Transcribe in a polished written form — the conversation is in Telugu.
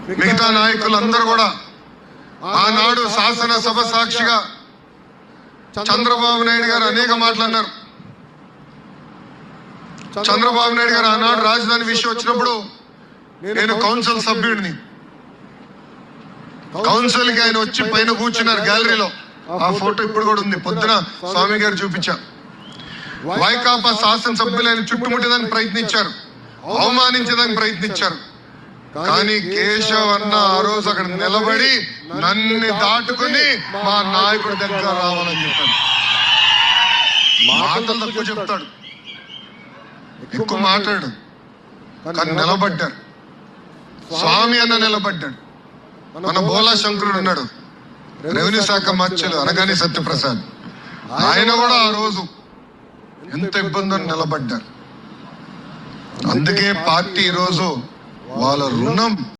మిగతా నాయకులందరూ కూడా ఆనాడు శాసనసభ సాక్షిగా చంద్రబాబు నాయుడు గారు అనేక మాటలు అన్నారు. చంద్రబాబు నాయుడు గారు ఆనాడు రాజధాని విషయం వచ్చినప్పుడు నేను కౌన్సిల్ సభ్యుడిని. కౌన్సిల్ కి ఆయన వచ్చి పైన కూర్చున్నారు గ్యాలరీలో. ఆ ఫోటో ఇప్పుడు కూడా ఉంది. పొద్దున స్వామి గారు చూపించారు. వైకాపా శాసనసభ్యులు ఆయన చుట్టుముట్టేదానికి ప్రయత్నించారు, అవమానించడానికి ప్రయత్నించారు. కానీ కేశవ్ అన్న ఆ రోజు అక్కడ నిలబడి నన్ను దాటుకుని మా నాయకుడి దగ్గర రావాలని చెప్పాడు. మాటలు తక్కువ చెప్తాడు, ఎక్కువ మాట్లాడు, కానీ నిలబడ్డాడు. స్వామి అన్న నిలబడ్డాడు. మన బోలా శంకరుడు ఉన్నాడు, రెవెన్యూ శాఖ మంత్రులు అనగానే సత్యప్రసాద్, ఆయన కూడా ఆ రోజు ఎంత ఇబ్బందులు నిలబడ్డారు. అందుకే పార్టీ ఈరోజు వాళ్ళ రుణం